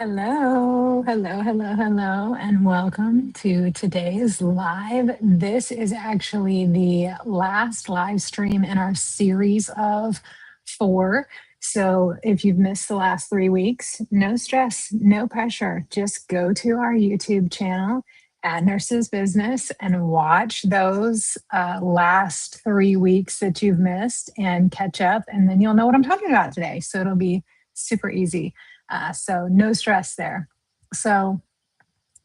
Hello, and welcome to today's live. This is actually the last live stream in our series of four. So if you've missed the last 3 weeks, no stress, no pressure. Just go to our YouTube channel at Nurses Business and watch those last 3 weeks that you've missed and catch up, and then you'll know what I'm talking about today. So it'll be super easy. So no stress there. So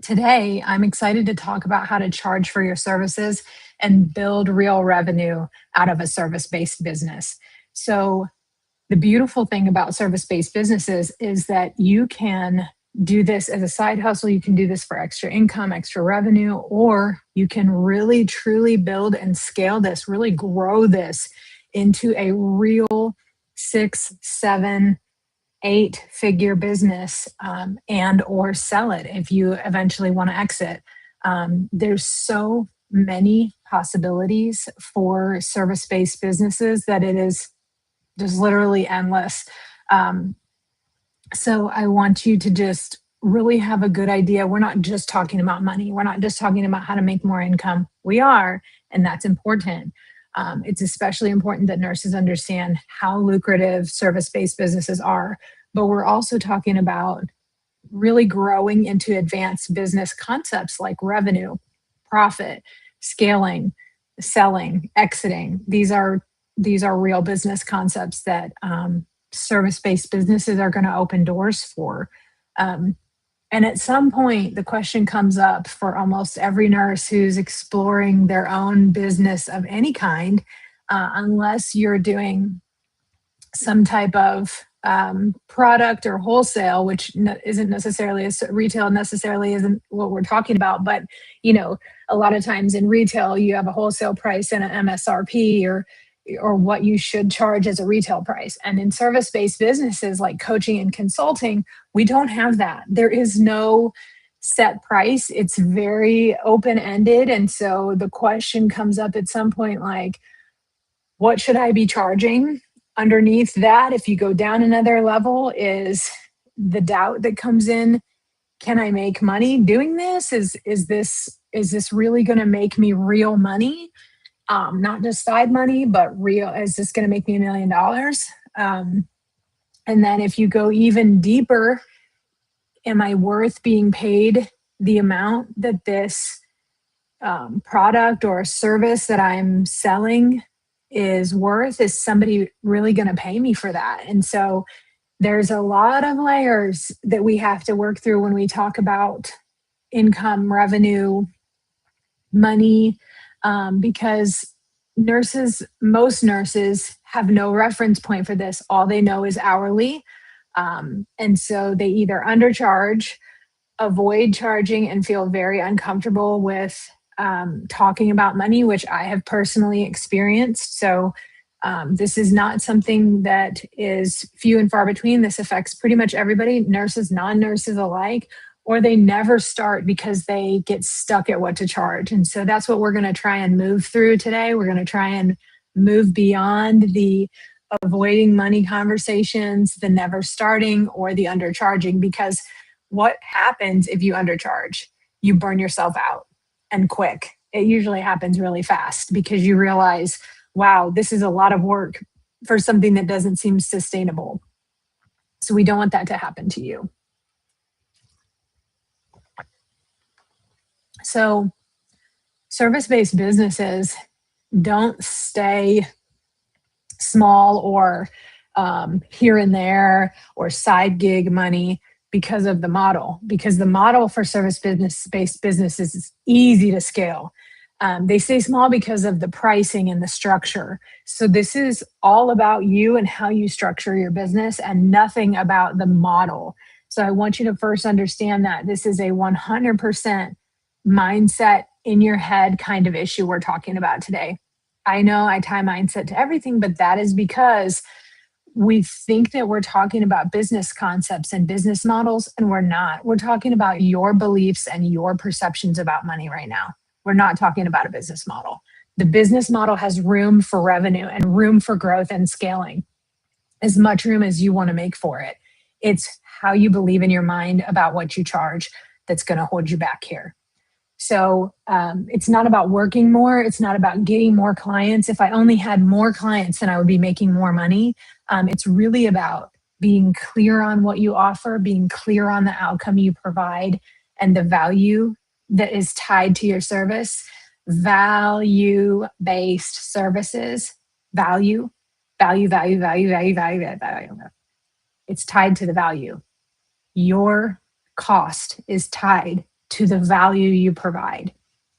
today I'm excited to talk about how to charge for your services and build real revenue out of a service-based business. So the beautiful thing about service-based businesses is that you can do this as a side hustle. You can do this for extra income, extra revenue, or you can really truly build and scale this, really grow this into a real 6, 7, 8-figure business, and or sell it if you eventually want to exit. There's so many possibilities for service-based businesses that it is just literally endless. So I want you to just really have a good idea. We're not just talking about money. We're not just talking about how to make more income. We are, and that's important. It's especially important that nurses understand how lucrative service-based businesses are, but we're also talking about really growing into advanced business concepts like revenue, profit, scaling, selling, exiting. These are real business concepts that service-based businesses are going to open doors for. And at some point, the question comes up for almost every nurse who's exploring their own business of any kind, unless you're doing some type of product or wholesale, which isn't necessarily retail necessarily isn't what we're talking about. But, a lot of times in retail, you have a wholesale price and an MSRP or what you should charge as a retail price. And in service-based businesses like coaching and consulting, we don't have that. There is no set price. It's very open-ended. And so the question comes up at some point like, what should I be charging? Underneath that, if you go down another level, is the doubt that comes in. Can I make money doing this? Is this really going to make me real money? Not just side money, but real. Is this going to make me $1 million? And then if you go even deeper, am I worth being paid the amount that this product or service that I'm selling is worth? Is somebody really going to pay me for that? And so there's a lot of layers that we have to work through when we talk about income, revenue, money, because most nurses have no reference point for this. All they know is hourly. And so they either undercharge, avoid charging, and feel very uncomfortable with talking about money, which I have personally experienced. So this is not something that is few and far between. This affects pretty much everybody, nurses, non-nurses alike, or they never start because they get stuck at what to charge. And so that's what we're going to try and move through today. We're going to try and move beyond the avoiding money conversations, the never starting, or the undercharging, because what happens if you undercharge? You burn yourself out, and quick. It usually happens really fast because you realize, wow, this is a lot of work for something that doesn't seem sustainable. So we don't want that to happen to you. So service-based businesses don't stay small or here and there or side gig money because of the model, because the model for service-based businesses is easy to scale. They stay small because of the pricing and the structure. So this is all about you and how you structure your business and nothing about the model. So I want you to first understand that this is a 100% mindset in your head kind of issue we're talking about today. I know I tie mindset to everything, but that is because we think that we're talking about business concepts and business models, and we're not. We're talking about your beliefs and your perceptions about money right now. We're not talking about a business model. The business model has room for revenue and room for growth and scaling, as much room as you want to make for it. It's how you believe in your mind about what you charge that's going to hold you back here. So it's not about working more. It's not about getting more clients. If I only had more clients, then I would be making more money. It's really about being clear on what you offer, being clear on the outcome you provide, and the value that is tied to your service. Value-based services, value, value, value, value, value, value, value. It's tied to the value. Your cost is tied to the value you provide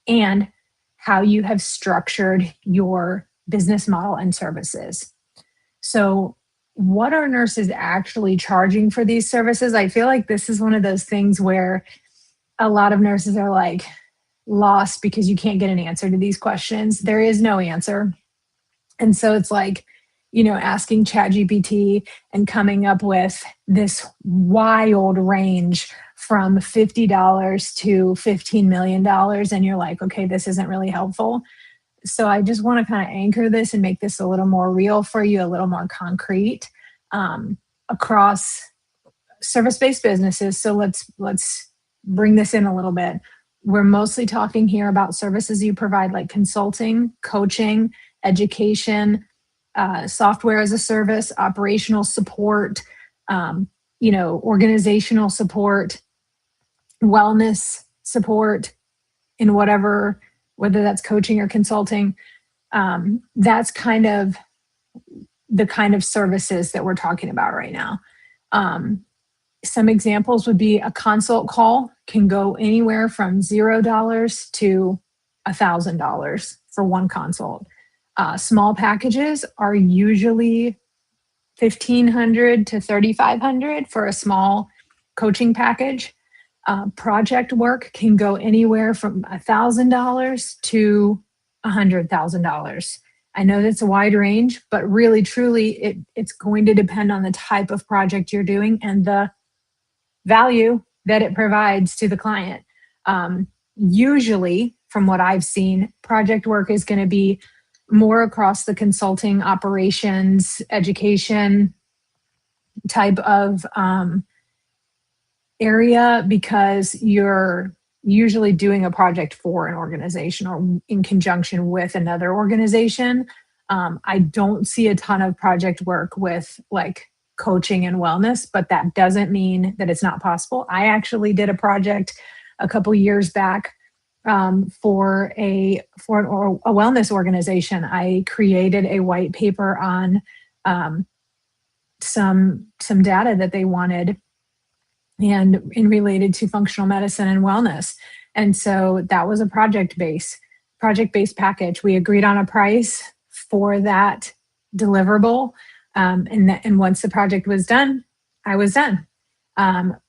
and how you have structured your business model and services. So, what are nurses actually charging for these services? I feel like this is one of those things where a lot of nurses are like lost because you can't get an answer to these questions. There is no answer. And so it's like, asking ChatGPT and coming up with this wild range from $50 to $15 million. And you're like, okay, this isn't really helpful. So I just want to kind of anchor this and make this a little more real for you, a little more concrete across service-based businesses. So let's bring this in a little bit. We're mostly talking here about services you provide, like consulting, coaching, education, software as a service, operational support, organizational support, wellness support in whatever, whether that's coaching or consulting. That's kind of the kind of services that we're talking about right now. Some examples would be a consult call can go anywhere from $0 to $1,000 for one consult. Small packages are usually $1,500 to $3,500 for a small coaching package. Project work can go anywhere from $1,000 to $100,000. I know that's a wide range, but really, truly, it's going to depend on the type of project you're doing and the value that it provides to the client. Usually, from what I've seen, project work is going to be more across the consulting, operations, education type of area, because you're usually doing a project for an organization or in conjunction with another organization. I don't see a ton of project work with like coaching and wellness, but that doesn't mean that it's not possible. I actually did a project a couple years back for a wellness organization. I created a white paper on some data that they wanted and in related to functional medicine and wellness. And so that was a project-based package. We agreed on a price for that deliverable. And once the project was done, I was done.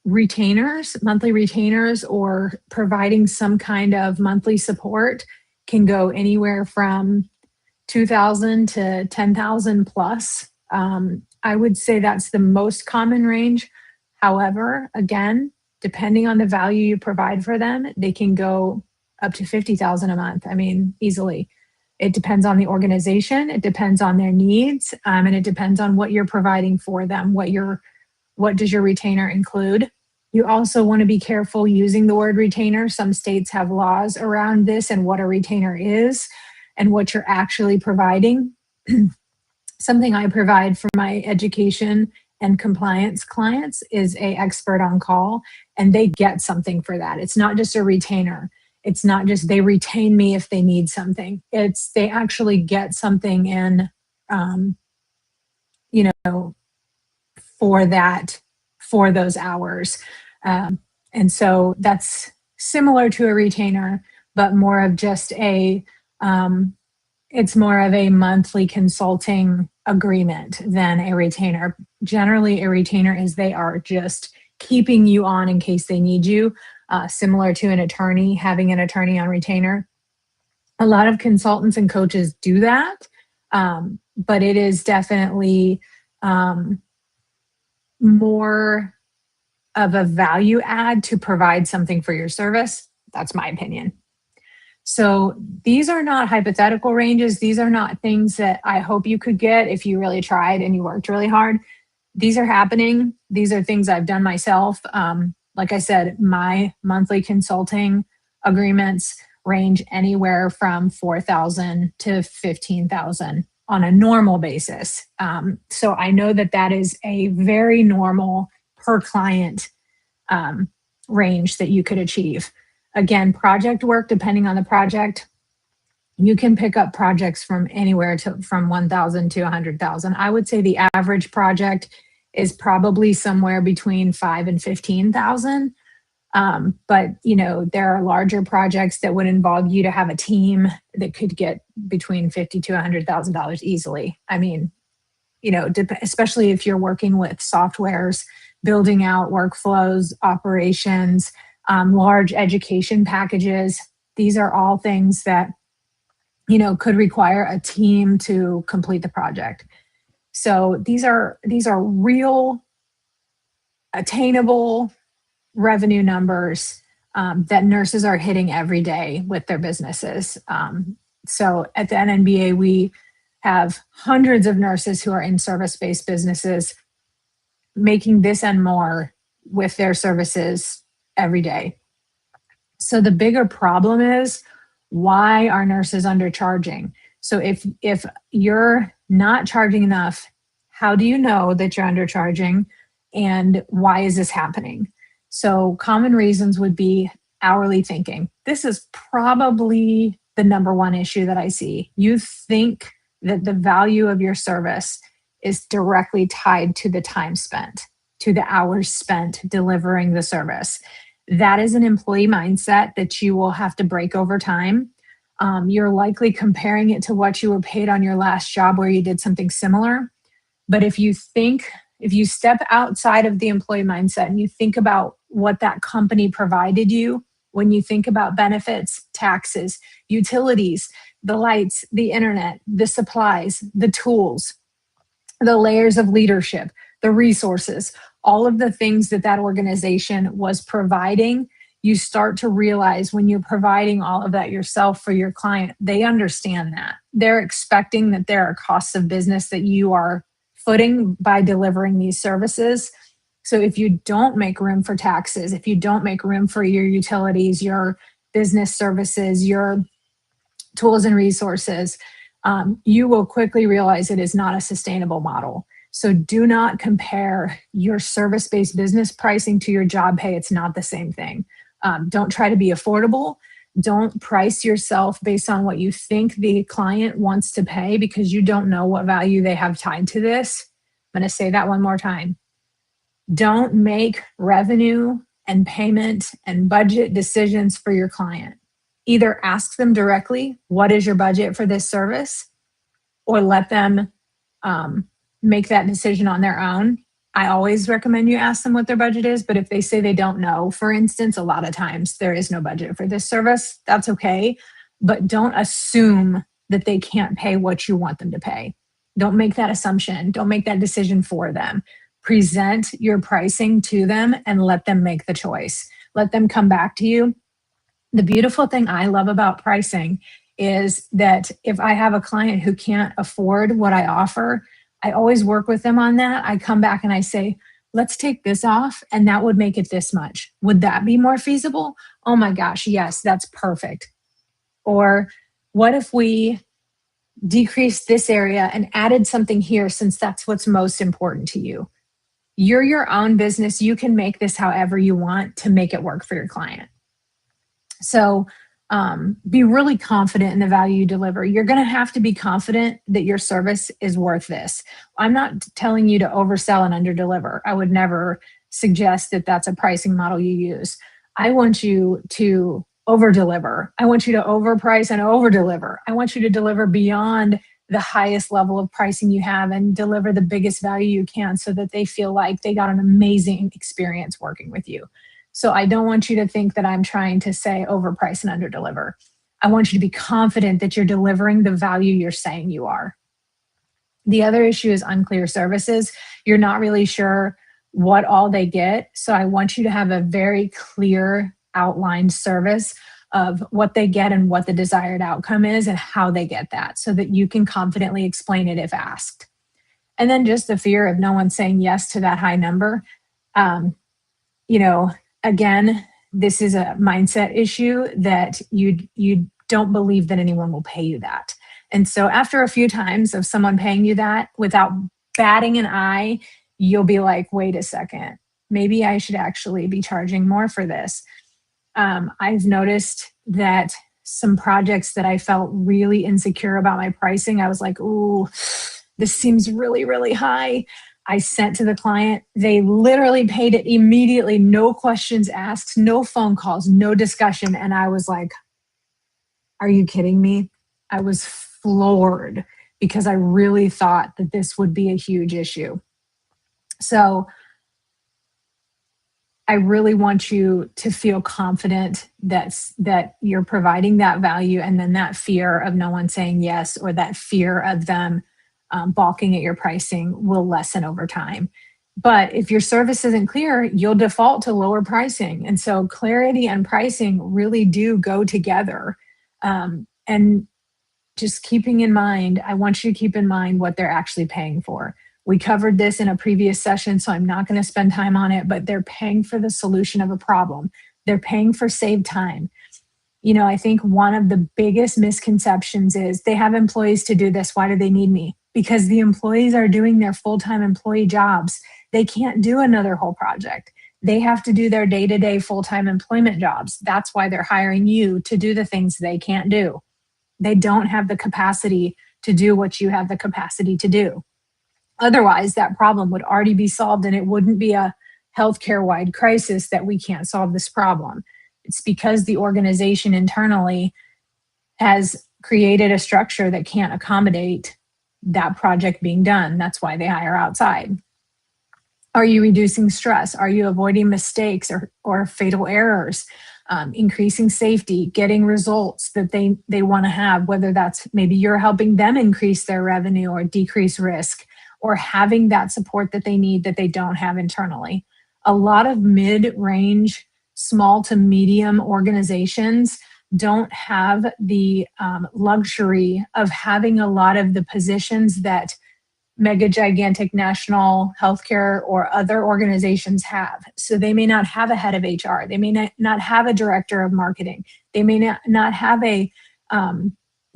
Retainers, monthly retainers, or providing some kind of monthly support can go anywhere from $2,000 to $10,000 plus. I would say that's the most common range. However, again, depending on the value you provide for them, they can go up to $50,000 a month. I mean, easily. It depends on the organization. It depends on their needs, and it depends on what you're providing for them. What does your retainer include? You also want to be careful using the word retainer. Some states have laws around this and what a retainer is and what you're actually providing. Something I provide for my education and compliance clients is a expert on call, and they get something for that. It's not just a retainer. It's not just they retain me if they need something. It's they actually get something in, for those hours. And so that's similar to a retainer, but more of just it's more of a monthly consulting agreement than a retainer. Generally, a retainer is they are just keeping you on in case they need you, similar to an attorney, having an attorney on retainer. A lot of consultants and coaches do that, but it is definitely more of a value add to provide something for your service. That's my opinion. So these are not hypothetical ranges. These are not things that I hope you could get if you really tried and you worked really hard. these are happening. These are things I've done myself. Like I said, my monthly consulting agreements range anywhere from 4,000 to 15,000 on a normal basis. So I know that that is a very normal per client um, range that you could achieve. Again, project work, depending on the project, you can pick up projects from anywhere to from 1,000 to 100,000. I would say the average project is probably somewhere between 5 and 15,000. But there are larger projects that would involve you to have a team that could get between 50 to $100,000 easily. I mean, especially if you're working with softwares, building out workflows, operations, large education packages. These are all things that could require a team to complete the project. So these are real attainable revenue numbers that nurses are hitting every day with their businesses. So at the NNBA, we have hundreds of nurses who are in service-based businesses making this and more with their services every day. So the bigger problem is, why are nurses undercharging? So if you're not charging enough, how do you know that you're undercharging, and why is this happening? So common reasons would be hourly thinking. This is probably the number one issue that I see. You think that the value of your service is directly tied to the time spent, to the hours spent delivering the service. That is an employee mindset that you will have to break over time. You're likely comparing it to what you were paid on your last job where you did something similar. But if you step outside of the employee mindset and you think about what that company provided you, when you think about benefits, taxes, utilities, the lights, the internet, the supplies, the tools, the layers of leadership, the resources, all of the things that organization was providing, you start to realize when you're providing all of that yourself for your client, they understand that. They're expecting that there are costs of business that you are footing by delivering these services. So if you don't make room for taxes, if you don't make room for your utilities, your business services, your tools and resources, you will quickly realize it is not a sustainable model. So do not compare your service-based business pricing to your job pay. It's not the same thing. Don't try to be affordable. Don't price yourself based on what you think the client wants to pay, because you don't know what value they have tied to this. I'm going to say that one more time. Don't make revenue and payment and budget decisions for your client. Either ask them directly, what is your budget for this service? Or let them make that decision on their own. I always recommend you ask them what their budget is, but if they say they don't know, for instance, a lot of times there is no budget for this service, that's okay. But don't assume that they can't pay what you want them to pay. Don't make that assumption. Don't make that decision for them. Present your pricing to them and let them make the choice. Let them come back to you. The beautiful thing I love about pricing is that if I have a client who can't afford what I offer, I always work with them on that. I come back and I say, let's take this off, and that would make it this much. Would that be more feasible? Oh my gosh, yes, that's perfect. Or what if we decreased this area and added something here, since that's what's most important to you? You're your own business. You can make this however you want to make it work for your client. So be really confident in the value you deliver. You're going to have to be confident that your service is worth this. I'm not telling you to oversell and underdeliver. I would never suggest that that's a pricing model you use. I want you to overdeliver. I want you to overprice and overdeliver. I want you to deliver beyond the highest level of pricing you have and deliver the biggest value you can, so that they feel like they got an amazing experience working with you. So I don't want you to think that I'm trying to say overprice and underdeliver. I want you to be confident that you're delivering the value you're saying you are. The other issue is unclear services. You're not really sure what all they get. So I want you to have a very clear outlined service of what they get and what the desired outcome is and how they get that, so that you can confidently explain it if asked. And then just the fear of no one saying yes to that high number. Um, you know, again, this is a mindset issue that you don't believe that anyone will pay you that. And so after a few times of someone paying you that without batting an eye, you'll be like, wait a second, maybe I should actually be charging more for this. I've noticed that some projects that I felt really insecure about my pricing, I was like, ooh, this seems really, really high. I sent to the client. They literally paid it immediately, no questions asked, no phone calls, no discussion. And I was like, are you kidding me? I was floored because I really thought that this would be a huge issue. So I really want you to feel confident that you're providing that value, and then that fear of no one saying yes, or that fear of them balking at your pricing, will lessen over time. But if your service isn't clear, you'll default to lower pricing. And so clarity and pricing really do go together. And just keeping in mind, I want you to keep in mind what they're actually paying for. We covered this in a previous session, so I'm not going to spend time on it, but they're paying for the solution of a problem. They're paying for saved time. I think one of the biggest misconceptions is they have employees to do this. Why do they need me? Because the employees are doing their full-time employee jobs. They can't do another whole project. They have to do their day-to-day full-time employment jobs. That's why they're hiring you to do the things they can't do. They don't have the capacity to do what you have the capacity to do. Otherwise, that problem would already be solved, and it wouldn't be a healthcare-wide crisis that we can't solve this problem. It's because the organization internally has created a structure that can't accommodate that project being done. That's why they hire outside. Are you reducing stress? Are you avoiding mistakes or fatal errors? Increasing safety, getting results that they want to have, whether that's maybe you're helping them increase their revenue or decrease risk, or having that support that they need that they don't have internally. A lot of mid-range, small to medium organizations don't have the luxury of having a lot of the positions that mega gigantic national healthcare or other organizations have. So they may not have a head of HR. They may not have a director of marketing. They may not have a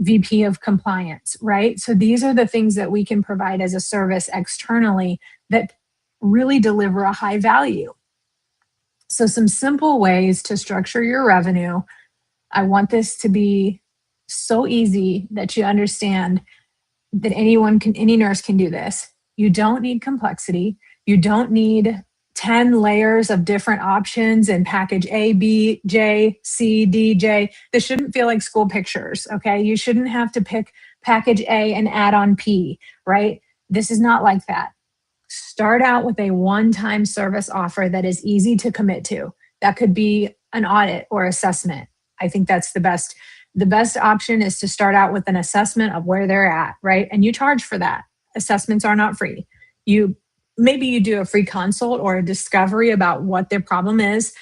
VP of compliance, right? So these are the things that we can provide as a service externally that really deliver a high value. So some simple ways to structure your revenue. I want this to be so easy that you understand that any nurse can do this. You don't need complexity. You don't need 10 layers of different options and package A, B, J, C, D, J. This shouldn't feel like school pictures, okay? You shouldn't have to pick package A and add on P, right? This is not like that. Start out with a one-time service offer that is easy to commit to. That could be an audit or assessment. I think that's the best. The best option is to start out with an assessment of where they're at, right? And you charge for that. Assessments are not free. Maybe you do a free consult or a discovery about what their problem is.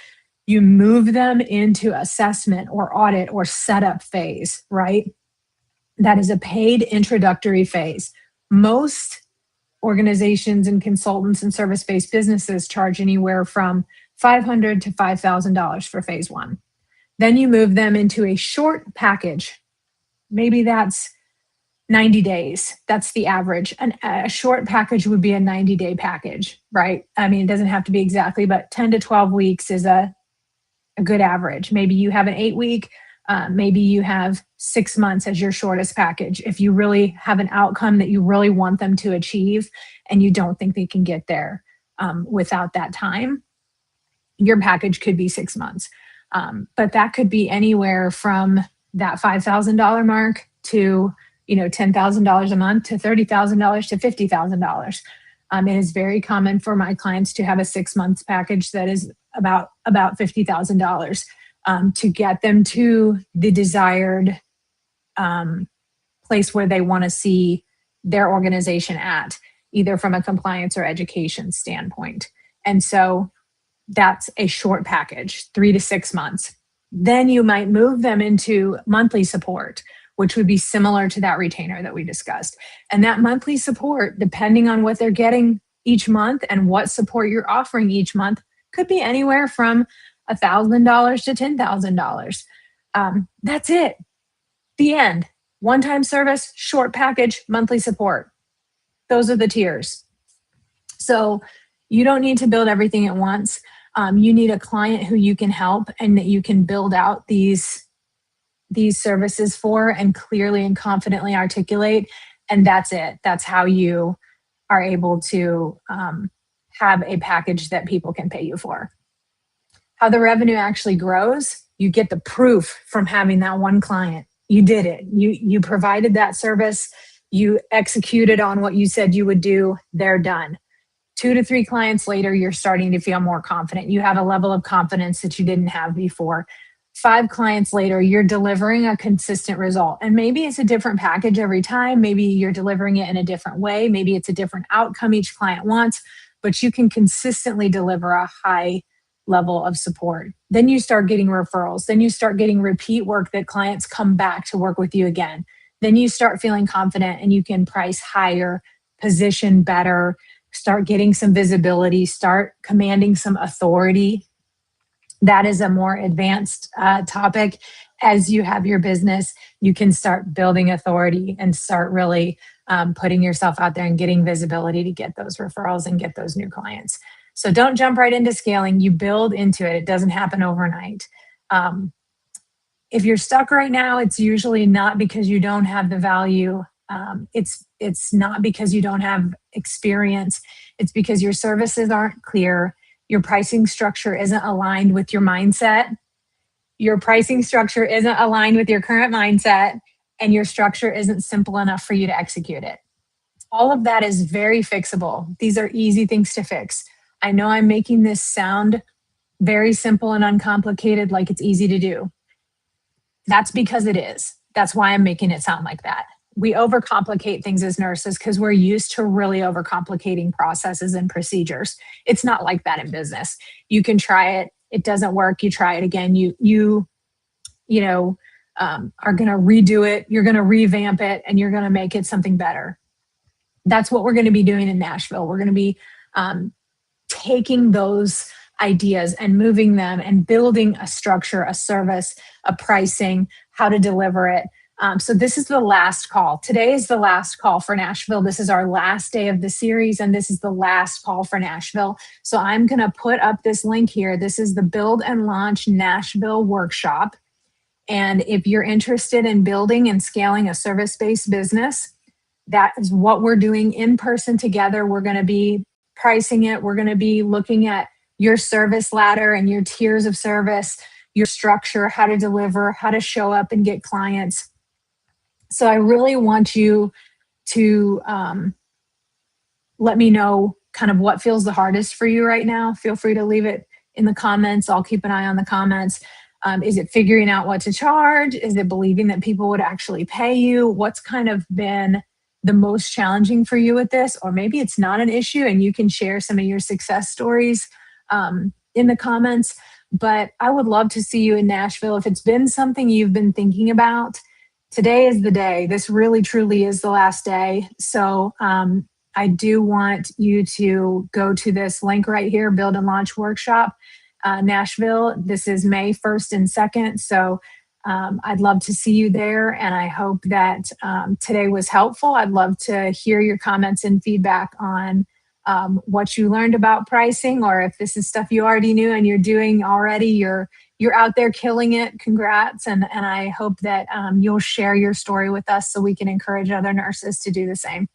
You move them into assessment or audit or setup phase, right? That is a paid introductory phase. Most organizations and consultants and service-based businesses charge anywhere from $500 to $5,000 for phase one. Then you move them into a short package. Maybe that's 90 days. That's the average. A short package would be a 90-day package, right? I mean, it doesn't have to be exactly, but 10 to 12 weeks is a good average. Maybe you have an 8-week, maybe you have 6 months as your shortest package. If you really have an outcome that you really want them to achieve and you don't think they can get there without that time, your package could be 6 months. But that could be anywhere from that $5,000 mark to $10,000 a month to $30,000 to $50,000. It is very common for my clients to have a 6 months package that is about $50,000 to get them to the desired place where they want to see their organization at, either from a compliance or education standpoint. And so that's a short package, 3 to 6 months. Then you might move them into monthly support, which would be similar to that retainer that we discussed. And that monthly support, depending on what they're getting each month and what support you're offering each month, could be anywhere from $1,000 to $10,000. That's it. The end. One-time service, short package, monthly support. Those are the tiers. So you don't need to build everything at once. You need a client who you can help and that you can build out these services for and clearly and confidently articulate. And that's it. That's how you are able to have a package that people can pay you for. How the revenue actually grows, you get the proof from having that one client. You did it. You provided that service. You executed on what you said you would do. They're done. 2 to 3 clients later, you're starting to feel more confident. You have a level of confidence that you didn't have before. 5 clients later, you're delivering a consistent result. And maybe it's a different package every time. Maybe you're delivering it in a different way. Maybe it's a different outcome each client wants, but you can consistently deliver a high level of support. Then you start getting referrals. Then you start getting repeat work that clients come back to work with you again. Then you start feeling confident and you can price higher, position better, start getting some visibility, start commanding some authority. That is a more advanced topic. As you have your business, you can start building authority and start really putting yourself out there and getting visibility to get those referrals and get those new clients. So don't jump right into scaling. You build into it. It doesn't happen overnight. If you're stuck right now, it's usually not because you don't have the value. It's not because you don't have experience. It's because your services aren't clear. Your pricing structure isn't aligned with your mindset. Your pricing structure isn't aligned with your current mindset, and your structure isn't simple enough for you to execute it. All of that is very fixable. These are easy things to fix. I know I'm making this sound very simple and uncomplicated, like it's easy to do. That's because it is. That's why I'm making it sound like that. We overcomplicate things as nurses because we're used to really overcomplicating processes and procedures. It's not like that in business. You can try it. It doesn't work. You try it again. You are going to redo it. You're going to revamp it, and you're going to make it something better. That's what we're going to be doing in Nashville. We're going to be taking those ideas and moving them and building a structure, a service, a pricing, how to deliver it. So this is the last call. Today is the last call for Nashville. This is our last day of the series, and this is the last call for Nashville. So I'm going to put up this link here. This is the Build and Launch Nashville Workshop. And if you're interested in building and scaling a service-based business, that is what we're doing in person together. We're going to be pricing it. We're going to be looking at your service ladder and your tiers of service, your structure, how to deliver, how to show up and get clients. So I really want you to let me know kind of what feels the hardest for you right now. Feel free to leave it in the comments. I'll keep an eye on the comments. Is it figuring out what to charge? Is it believing that people would actually pay you? What's kind of been the most challenging for you with this? Or maybe it's not an issue and you can share some of your success stories in the comments. But I would love to see you in Nashville. If it's been something you've been thinking about, today is the day. This really, truly is the last day. So I do want you to go to this link right here, Build and Launch Workshop, Nashville. This is May 1st and 2nd. So I'd love to see you there. And I hope that today was helpful. I'd love to hear your comments and feedback on what you learned about pricing, or if this is stuff you already knew and you're doing already, you're out there killing it. Congrats. And I hope that you'll share your story with us so we can encourage other nurses to do the same.